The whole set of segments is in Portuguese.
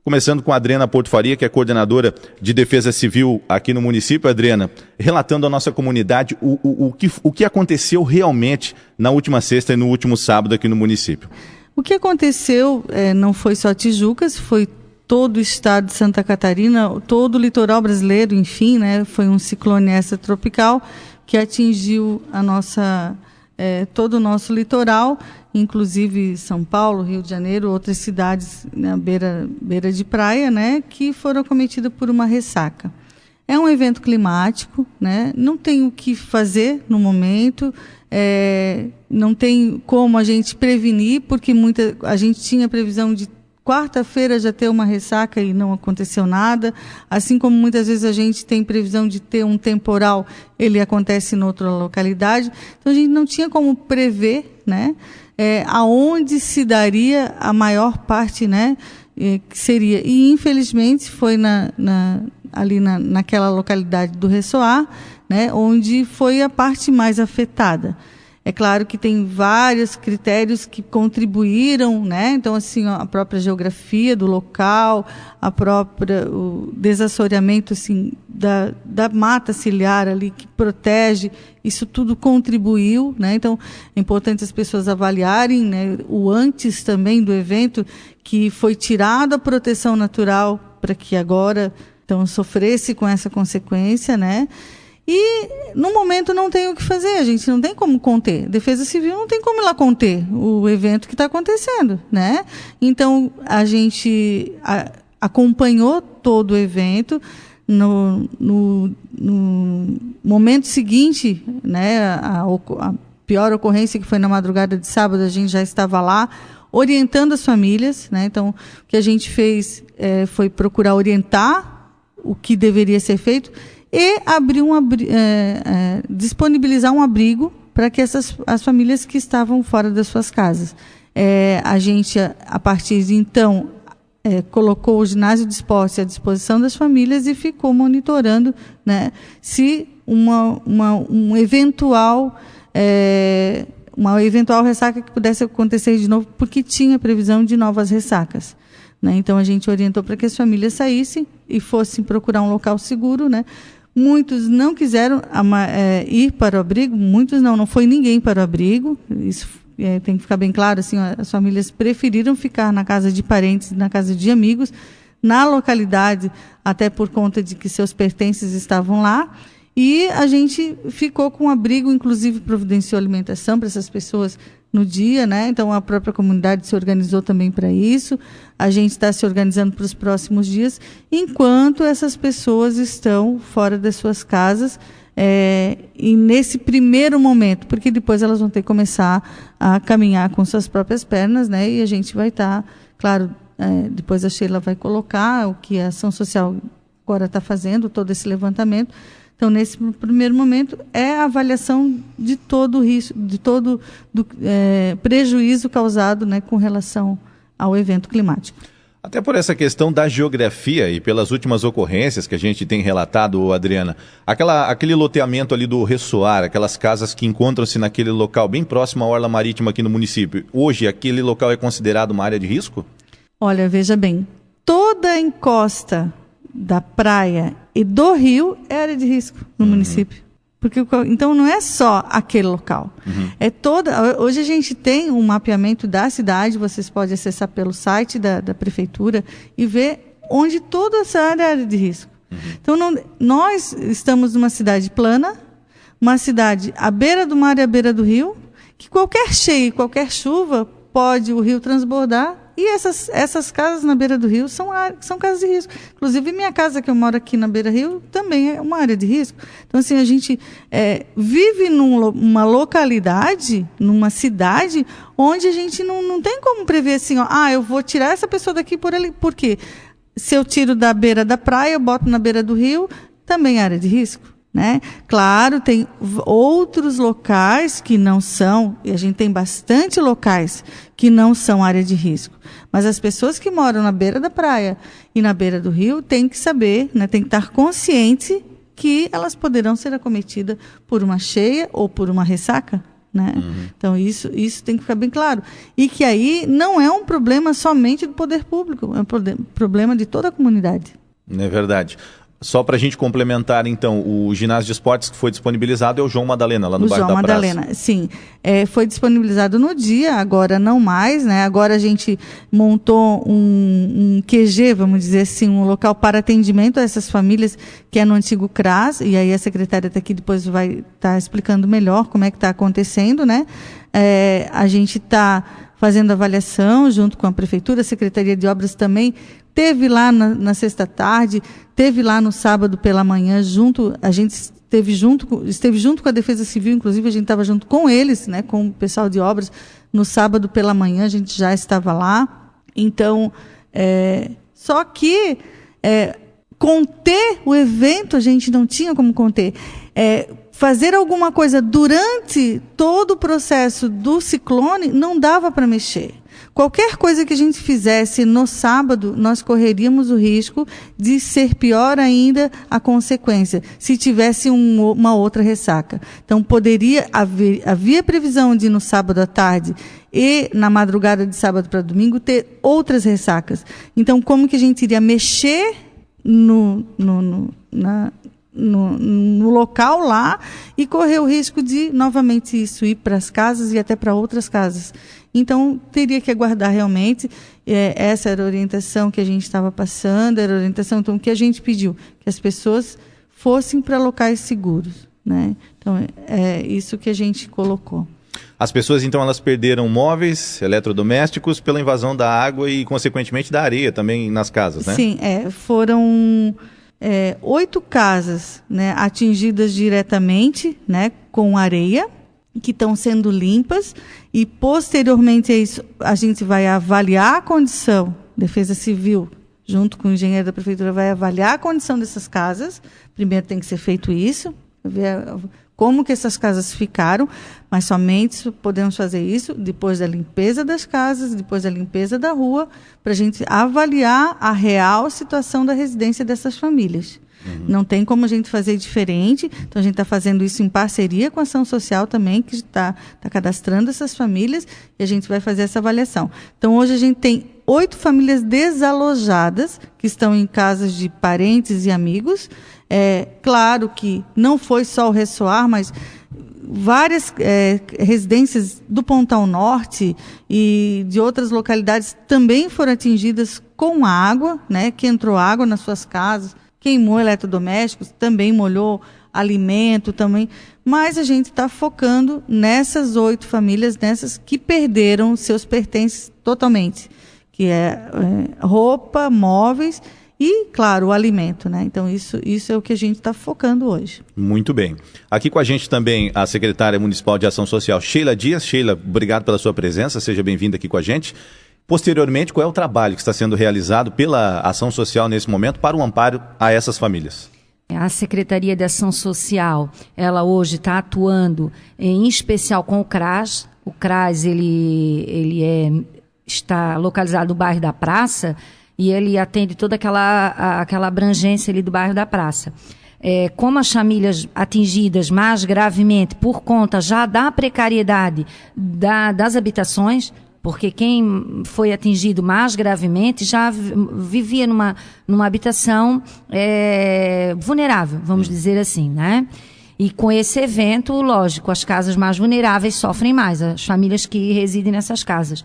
Começando com a Adriana Porto Faria, que é coordenadora de Defesa Civil aqui no município. Adriana, relatando à nossa comunidade o que aconteceu realmente na última sexta e no último sábado aqui no município. O que aconteceu não foi só Tijucas, foi todo o estado de Santa Catarina, todo o litoral brasileiro, enfim, né? Foi um ciclone extratropical que atingiu todo o nosso litoral, inclusive São Paulo, Rio de Janeiro, outras cidades na beira de praia, né, que foram acometidas por uma ressaca. É um evento climático, né, não tem o que fazer no momento, não tem como a gente prevenir, porque a gente tinha previsão de quarta-feira já ter uma ressaca e não aconteceu nada, assim como muitas vezes a gente tem previsão de ter um temporal, ele acontece em outra localidade, então a gente não tinha como prever, né, aonde se daria a parte, né, que seria, e infelizmente foi ali naquela localidade do Ressoar, né, onde foi a parte mais afetada. É claro que tem vários critérios que contribuíram, né? Então, assim, a própria geografia do local, o desassoreamento, assim, da mata ciliar ali que protege, isso tudo contribuiu, né? Então, é importante as pessoas avaliarem, né, o antes também do evento, que foi tirada a proteção natural para que agora, então, sofresse com essa consequência, né? E, no momento, não tem o que fazer, a gente não tem como conter. Defesa Civil não tem como ir lá conter o evento que está acontecendo, né? Então, a gente acompanhou todo o evento. No momento seguinte, né, a pior ocorrência, que foi na madrugada de sábado, a gente já estava lá orientando as famílias, né? Então, o que a gente fez foi procurar orientar o que deveria ser feito e abrir disponibilizar um abrigo para que as famílias que estavam fora das suas casas. A gente, a partir de então, colocou o ginásio de esporte à disposição das famílias e ficou monitorando, né, se uma eventual ressaca que pudesse acontecer de novo, porque tinha previsão de novas ressacas, né? Então a gente orientou para que as famílias saíssem e fossem procurar um local seguro, né? Muitos não quiseram ir para o abrigo, muitos não foi ninguém para o abrigo, isso tem que ficar bem claro, assim, as famílias preferiram ficar na casa de parentes, na casa de amigos, na localidade, até por conta de que seus pertences estavam lá, e a gente ficou com abrigo, inclusive providenciou alimentação para essas pessoas no dia, né? Então a própria comunidade se organizou também para isso, a gente está se organizando para os próximos dias, enquanto essas pessoas estão fora das suas casas, e nesse primeiro momento, porque depois elas vão ter que começar a caminhar com suas próprias pernas, né? E a gente vai estar, claro, depois a Sheila vai colocar o que a ação social agora está fazendo, todo esse levantamento. Então, nesse primeiro momento, é a avaliação de todo o risco, de todo prejuízo causado, né, com relação ao evento climático. Até por essa questão da geografia e pelas últimas ocorrências que a gente tem relatado, Adriana, aquele loteamento ali do Ressoar, aquelas casas que encontram-se naquele local bem próximo à orla marítima aqui no município, hoje aquele local é considerado uma área de risco? Olha, veja bem, toda a encosta da praia e do rio é área de risco no município. Porque, então não é só aquele local. Hoje a gente tem um mapeamento da cidade, vocês podem acessar pelo site da prefeitura e ver onde toda essa área é área de risco. Então nós estamos numa cidade plana, uma cidade à beira do mar e à beira do rio, que qualquer cheia, qualquer chuva, pode o rio transbordar. E essas casas na beira do rio são casas de risco. Inclusive, minha casa, que eu moro aqui na beira-rio, também é uma área de risco. Então, assim, a gente vive numa localidade, numa cidade, onde a gente não tem como prever assim, eu vou tirar essa pessoa daqui por ali. Por quê? Se eu tiro da beira da praia, eu boto na beira do rio, também é área de risco. Né? Claro, tem outros locais que não são, e a gente tem bastante locais que não são área de risco, mas as pessoas que moram na beira da praia e na beira do rio têm que saber, né, têm que estar conscientes que elas poderão ser acometidas por uma cheia ou por uma ressaca. né? Então isso tem que ficar bem claro. E que aí não é um problema somente do poder público, é um problema de toda a comunidade. É verdade. Só para a gente complementar, então, o ginásio de esportes que foi disponibilizado é o João Madalena, lá no bairro da Praça. João Madalena, sim. Foi disponibilizado no dia, agora não mais, né? Agora a gente montou um QG, vamos dizer assim, um local para atendimento a essas famílias, que é no antigo CRAS, e aí a secretária está aqui, depois vai estar explicando melhor como é que está acontecendo, né? A gente está fazendo avaliação junto com a Prefeitura, a Secretaria de Obras também teve lá na sexta-tarde, teve lá no sábado pela manhã, a gente esteve junto com a Defesa Civil, inclusive a gente estava junto com eles, né, com o pessoal de obras, no sábado pela manhã a gente já estava lá. Então, só que conter o evento a gente não tinha como conter. Fazer alguma coisa durante todo o processo do ciclone não dava para mexer. Qualquer coisa que a gente fizesse no sábado, nós correríamos o risco de ser pior ainda a consequência, se tivesse uma outra ressaca. Então, havia previsão de no sábado à tarde e na madrugada de sábado para domingo ter outras ressacas. Então, como que a gente iria mexer no local lá e correr o risco de novamente isso ir para as casas e até para outras casas? Então, teria que aguardar realmente. Essa era a orientação que a gente estava passando, era a orientação então, que a gente pediu, que as pessoas fossem para locais seguros, né? Então, é isso que a gente colocou. As pessoas, então, elas perderam móveis, eletrodomésticos pela invasão da água e, consequentemente, da areia também nas casas, né? Sim, foram 8 casas, né, atingidas diretamente, né, com areia, que estão sendo limpas, e posteriormente a isso a gente vai avaliar a condição, Defesa Civil, junto com o engenheiro da Prefeitura, vai avaliar a condição dessas casas. Primeiro tem que ser feito isso, ver como que essas casas ficaram, mas somente podemos fazer isso depois da limpeza das casas, depois da limpeza da rua, para a gente avaliar a real situação da residência dessas famílias. Não tem como a gente fazer diferente, então a gente está fazendo isso em parceria com a ação social também, que está cadastrando essas famílias, e a gente vai fazer essa avaliação. Então hoje a gente tem 8 famílias desalojadas, que estão em casas de parentes e amigos. Claro que não foi só o Ressoar, mas várias residências do Pontão Norte e de outras localidades também foram atingidas com água, né, que entrou água nas suas casas, queimou eletrodomésticos, também molhou alimento também, mas a gente está focando nessas 8 famílias, nessas que perderam seus pertences totalmente, que roupa, móveis e, claro, o alimento, né? Então, isso é o que a gente está focando hoje. Muito bem. Aqui com a gente também a secretária municipal de Ação Social, Sheila Dias. Sheila, obrigado pela sua presença, seja bem-vinda aqui com a gente. Posteriormente, qual é o trabalho que está sendo realizado pela Ação Social nesse momento para o amparo a essas famílias? A Secretaria de Ação Social, ela hoje está atuando em especial com o CRAS. O CRAS está localizado no bairro da Praça e ele atende toda aquela abrangência ali do bairro da Praça. Como as famílias atingidas mais gravemente por conta já da precariedade das habitações, porque quem foi atingido mais gravemente já vivia numa habitação vulnerável, vamos dizer assim, né? E com esse evento, lógico, as casas mais vulneráveis sofrem mais, as famílias que residem nessas casas.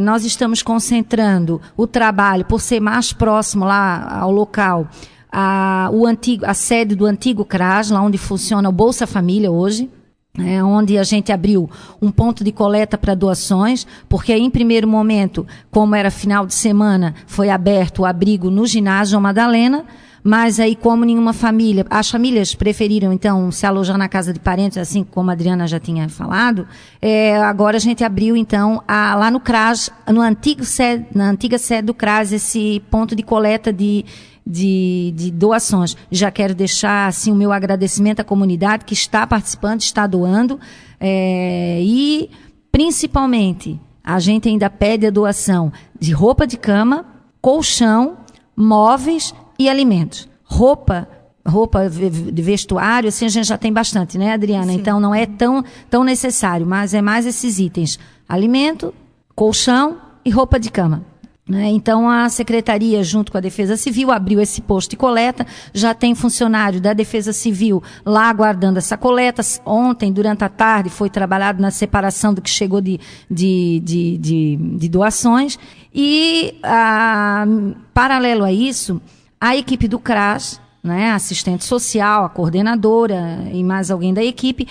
Nós estamos concentrando o trabalho, por ser mais próximo lá ao local, a sede do antigo CRAS, lá onde funciona o Bolsa Família hoje, onde a gente abriu um ponto de coleta para doações, porque em primeiro momento, como era final de semana, foi aberto o abrigo no ginásio Madalena, mas aí como nenhuma família, as famílias preferiram então se alojar na casa de parentes, assim como a Adriana já tinha falado, agora a gente abriu então lá no CRAS, na antiga sede do CRAS, esse ponto de coleta de doações. Já quero deixar assim o meu agradecimento à comunidade que está participando, está doando, e principalmente a gente ainda pede a doação de roupa de cama, colchão, móveis e alimentos. Roupa roupa de vestuário, assim a gente já tem bastante, né, Adriana? Sim. Então não é tão necessário, mas é mais esses itens: alimento, colchão e roupa de cama. Então, a Secretaria, junto com a Defesa Civil, abriu esse posto de coleta. Já tem funcionário da Defesa Civil lá aguardando essa coleta. Ontem, durante a tarde, foi trabalhado na separação do que chegou de doações. E, paralelo a isso, a equipe do CRAS, né, a assistente social, a coordenadora e mais alguém da equipe,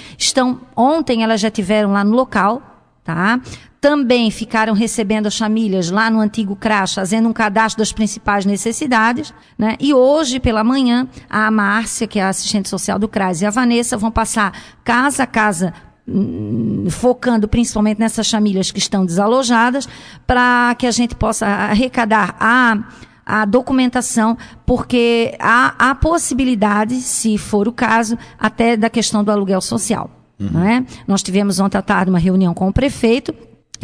ontem elas já estiveram lá no local, tá? Também ficaram recebendo as famílias lá no antigo CRAS, fazendo um cadastro das principais necessidades, né? E hoje, pela manhã, a Márcia, que é a assistente social do CRAS, e a Vanessa vão passar casa a casa, focando principalmente nessas famílias que estão desalojadas, para que a gente possa arrecadar a documentação, porque há possibilidade, se for o caso, até da questão do aluguel social. Não é? Nós tivemos ontem à tarde uma reunião com o prefeito,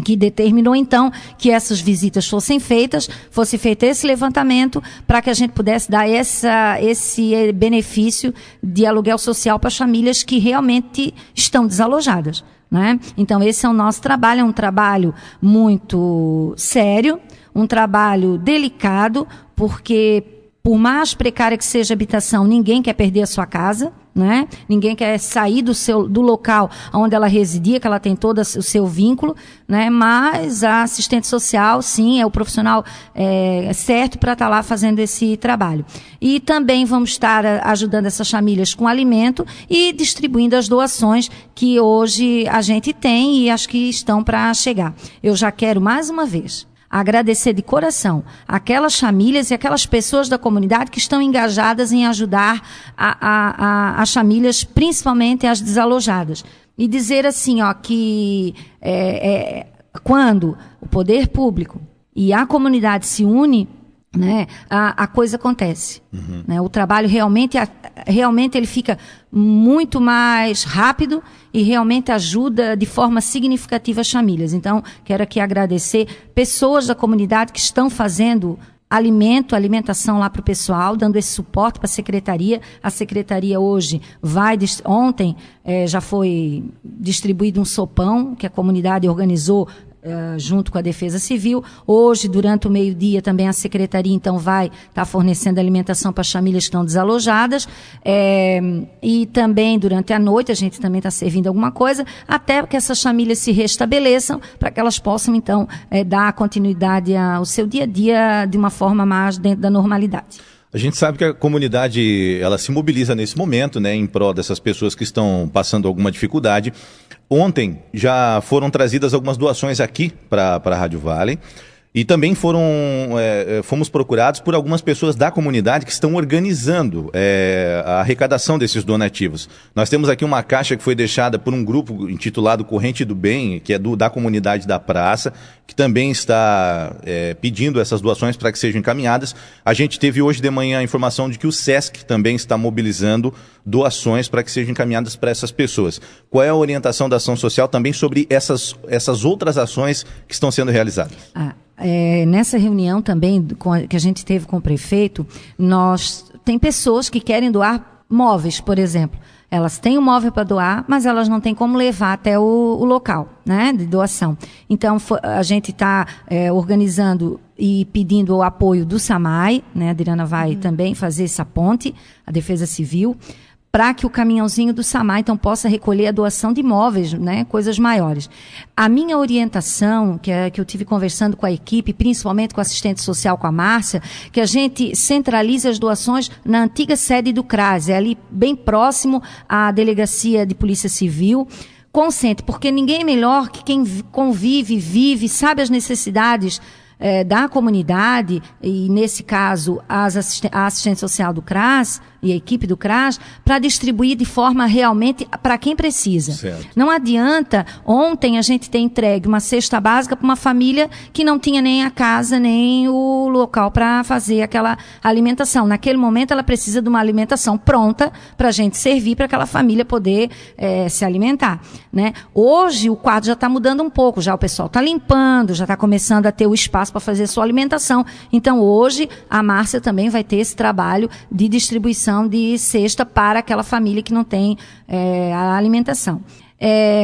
que determinou, então, que essas visitas fosse feito esse levantamento, para que a gente pudesse dar esse benefício de aluguel social para as famílias que realmente estão desalojadas, né? Então, esse é o nosso trabalho, é um trabalho muito sério, um trabalho delicado, porque, por mais precária que seja a habitação, ninguém quer perder a sua casa, né? Ninguém quer sair do local onde ela residia, que ela tem todo o seu vínculo, né? Mas a assistente social, sim, é o profissional certo para estar lá fazendo esse trabalho. E também vamos estar ajudando essas famílias com alimento e distribuindo as doações que hoje a gente tem e as que estão para chegar. Eu já quero, mais uma vez, agradecer de coração aquelas famílias e aquelas pessoas da comunidade que estão engajadas em ajudar as famílias, principalmente as desalojadas. E dizer assim, que quando o poder público e a comunidade se unem, né, a coisa acontece. Uhum. Né? O trabalho realmente ele fica muito mais rápido e realmente ajuda de forma significativa as famílias. Então, quero aqui agradecer pessoas da comunidade que estão fazendo alimentação lá para o pessoal, dando esse suporte para a Secretaria. A Secretaria hoje ontem já foi distribuído um sopão que a comunidade organizou junto com a Defesa Civil. Hoje, durante o meio-dia, também a Secretaria, então, vai estar fornecendo alimentação para as famílias que estão desalojadas. E também, durante a noite, a gente também está servindo alguma coisa, até que essas famílias se restabeleçam, para que elas possam, então, dar continuidade ao seu dia a dia de uma forma mais dentro da normalidade. A gente sabe que a comunidade, ela se mobiliza nesse momento, né, em prol dessas pessoas que estão passando alguma dificuldade. Ontem já foram trazidas algumas doações aqui para a Rádio Vale e também fomos procurados por algumas pessoas da comunidade que estão organizando a arrecadação desses donativos. Nós temos aqui uma caixa que foi deixada por um grupo intitulado Corrente do Bem, que é da comunidade da praça, que também está pedindo essas doações para que sejam encaminhadas. A gente teve hoje de manhã a informação de que o SESC também está mobilizando doações para que sejam encaminhadas para essas pessoas. Qual é a orientação da ação social também sobre essas outras ações que estão sendo realizadas? Nessa reunião também que a gente teve com o prefeito, tem pessoas que querem doar móveis, por exemplo. Elas têm um móvel para doar, mas elas não têm como levar até o local, né, de doação. Então, a gente está organizando e pedindo o apoio do SAMAI, né, a Adriana vai também fazer essa ponte, a Defesa Civil, para que o caminhãozinho do SAMAI, então, possa recolher a doação de imóveis, né, coisas maiores. A minha orientação, que eu tive conversando com a equipe, principalmente com a assistente social, com a Márcia, que a gente centralize as doações na antiga sede do CRAS, ali bem próximo à Delegacia de Polícia Civil, consciente, porque ninguém é melhor que quem convive, vive, sabe as necessidades da comunidade, e nesse caso a assistente social do CRAS e a equipe do CRAS, para distribuir de forma realmente para quem precisa. Certo. Não adianta, ontem a gente ter entregue uma cesta básica para uma família que não tinha nem a casa, nem o local para fazer aquela alimentação. Naquele momento ela precisa de uma alimentação pronta para a gente servir, para aquela família poder se alimentar, né? Hoje o quadro já está mudando um pouco, já o pessoal está limpando, já está começando a ter o espaço espaço para fazer sua alimentação. Então, hoje, a Márcia também vai ter esse trabalho de distribuição de cesta para aquela família que não tem a alimentação.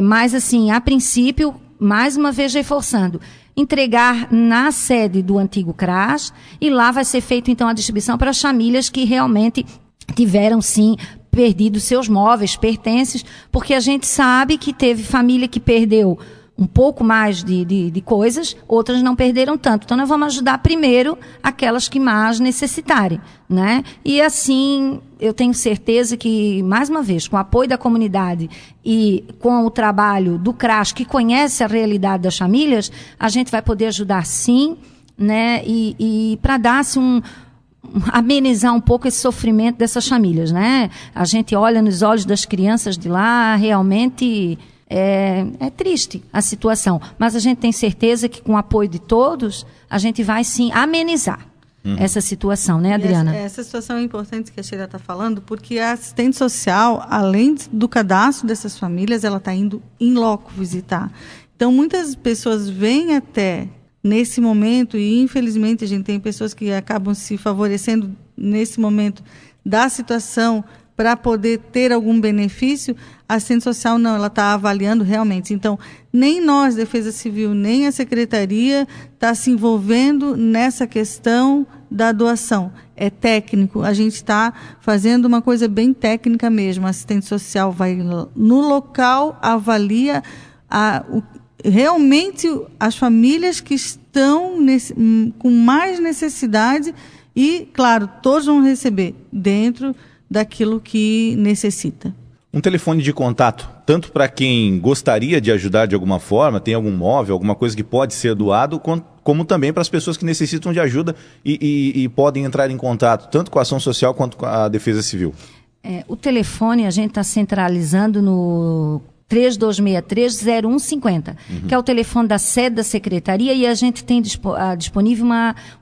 Mas, assim, a princípio, mais uma vez reforçando, entregar na sede do antigo CRAS, e lá vai ser feita, então, a distribuição para as famílias que realmente tiveram, sim, perdido seus móveis, pertences, porque a gente sabe que teve família que perdeu um pouco mais de coisas, outras não perderam tanto. Então, nós vamos ajudar primeiro aquelas que mais necessitarem, né? E assim, eu tenho certeza que, mais uma vez, com o apoio da comunidade e com o trabalho do CRAS, que conhece a realidade das famílias, a gente vai poder ajudar sim, né? E para dar-se amenizar um pouco esse sofrimento dessas famílias, né? A gente olha nos olhos das crianças de lá, realmente é triste a situação, mas a gente tem certeza que com o apoio de todos, a gente vai sim amenizar essa situação, né, Adriana? Essa situação é importante que a Sheila está falando, porque a assistente social, além do cadastro dessas famílias, ela está indo em loco visitar. Então, muitas pessoas vêm até nesse momento, e infelizmente a gente tem pessoas que acabam se favorecendo nesse momento da situação para poder ter algum benefício. A assistente social não, ela está avaliando realmente. Então, nem nós, Defesa Civil, nem a Secretaria está se envolvendo nessa questão da doação. É técnico, a gente está fazendo uma coisa bem técnica mesmo. A assistente social vai no local, avalia realmente as famílias que estão com mais necessidade e, claro, todos vão receber dentro daquilo que necessita. Um telefone de contato, tanto para quem gostaria de ajudar de alguma forma, tem algum móvel, alguma coisa que pode ser doado, como também para as pessoas que necessitam de ajuda e podem entrar em contato, tanto com a ação social quanto com a Defesa Civil. O telefone a gente está centralizando no 3263-0150, que é o telefone da sede da Secretaria, e a gente tem disponível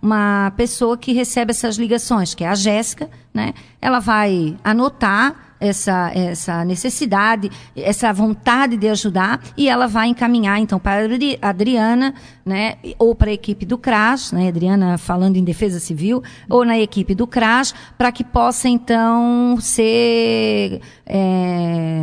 uma pessoa que recebe essas ligações, que é a Jéssica, né? Ela vai anotar essa necessidade, essa vontade de ajudar, e ela vai encaminhar, então, para a Adriana, né, ou para a equipe do CRAS, né, Adriana falando em Defesa Civil, ou na equipe do CRAS, para que possa, então, ser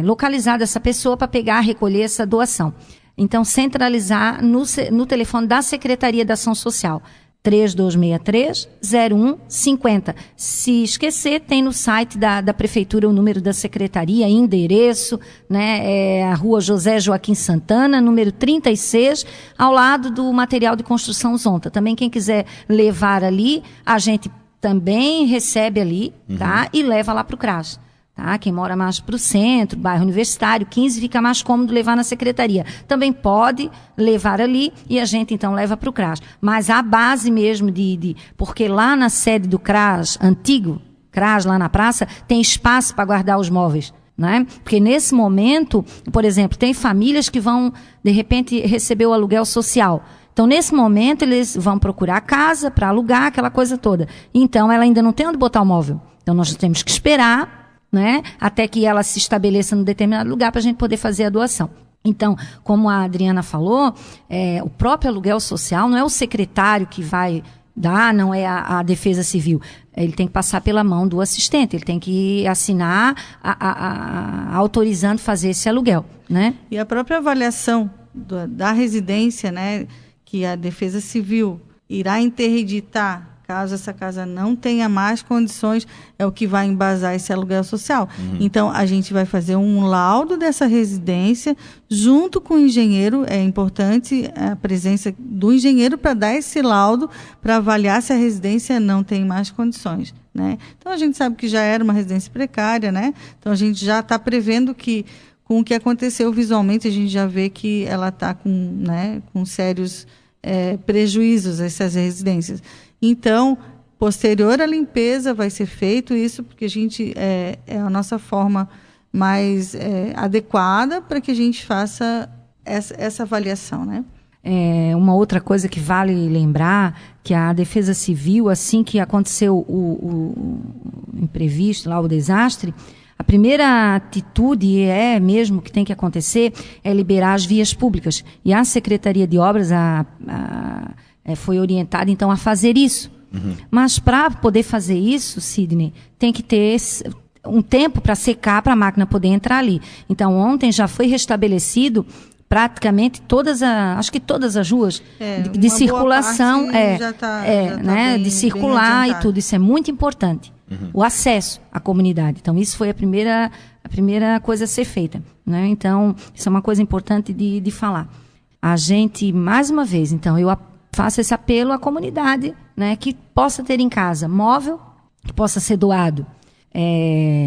localizada essa pessoa para pegar, recolher essa doação. Então, centralizar no telefone da Secretaria da Ação Social. 3263-0150. Se esquecer, tem no site da Prefeitura o número da Secretaria, endereço, né, a Rua José Joaquim Santana, número 36, ao lado do material de construção Zonta. Também quem quiser levar ali, a gente também recebe ali, tá? E leva lá para o CRAS. Tá? Quem mora mais para o centro, bairro Universitário, 15, fica mais cômodo levar na Secretaria. Também pode levar ali e a gente, então, leva para o CRAS. Mas a base mesmo porque lá na sede do CRAS, antigo CRAS, lá na praça, tem espaço para guardar os móveis. Né? Porque nesse momento, por exemplo, tem famílias que vão, de repente, receber o aluguel social. Então, nesse momento, eles vão procurar casa para alugar, aquela coisa toda. Então, ela ainda não tem onde botar o móvel. Então, nós temos que esperar, né, até que ela se estabeleça num determinado lugar para a gente poder fazer a doação. Então, como a Adriana falou, o próprio aluguel social não é o secretário que vai dar, não é a Defesa Civil. Ele tem que passar pela mão do assistente, ele tem que assinar autorizando fazer esse aluguel, né? E a própria avaliação da residência, né, que a Defesa Civil irá interditar caso essa casa não tenha mais condições, é o que vai embasar esse aluguel social. Então, a gente vai fazer um laudo dessa residência junto com o engenheiro. É importante a presença do engenheiro para dar esse laudo, para avaliar se a residência não tem mais condições, né? Então, a gente sabe que já era uma residência precária, né? Então, a gente já está prevendo que, com o que aconteceu visualmente, a gente já vê que ela está com sérios prejuízos, essas residências. Então, posterior à limpeza, vai ser feito isso, porque a gente é a nossa forma mais adequada para que a gente faça essa avaliação, né? Uma outra coisa que vale lembrar, que a Defesa Civil, assim que aconteceu o imprevisto, lá o desastre, a primeira atitude mesmo que tem que acontecer é liberar as vias públicas. E a Secretaria de Obras, foi orientada, então, a fazer isso. Mas para poder fazer isso, Sidney, tem que ter um tempo para secar, para a máquina poder entrar ali. Então, ontem já foi restabelecido praticamente acho que todas as ruas de circulação, de circular e tudo. Isso é muito importante. O acesso à comunidade. Então, isso foi a primeira coisa a ser feita, né? Então, isso é uma coisa importante de falar. A gente, mais uma vez, então, eu faço esse apelo à comunidade, né, que possa ter em casa móvel, que possa ser doado,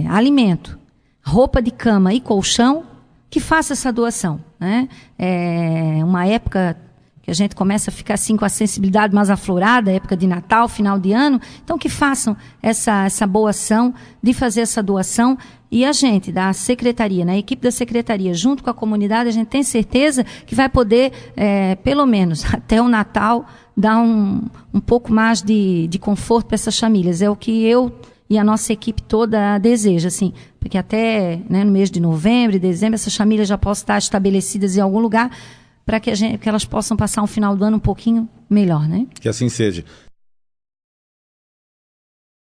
alimento, roupa de cama e colchão, que faça essa doação, né? Uma época que a gente começa a ficar assim com a sensibilidade mais aflorada, época de Natal, final de ano, então que façam essa boa ação de fazer essa doação. E a gente, da secretaria, né, a equipe da secretaria, junto com a comunidade, a gente tem certeza que vai poder, pelo menos até o Natal, dar um pouco mais de conforto para essas famílias. É o que eu e a nossa equipe toda deseja, assim, porque até, né, no mês de novembro e dezembro, essas famílias já possam estar estabelecidas em algum lugar para que elas possam passar um final do ano um pouquinho melhor, né? Que assim seja.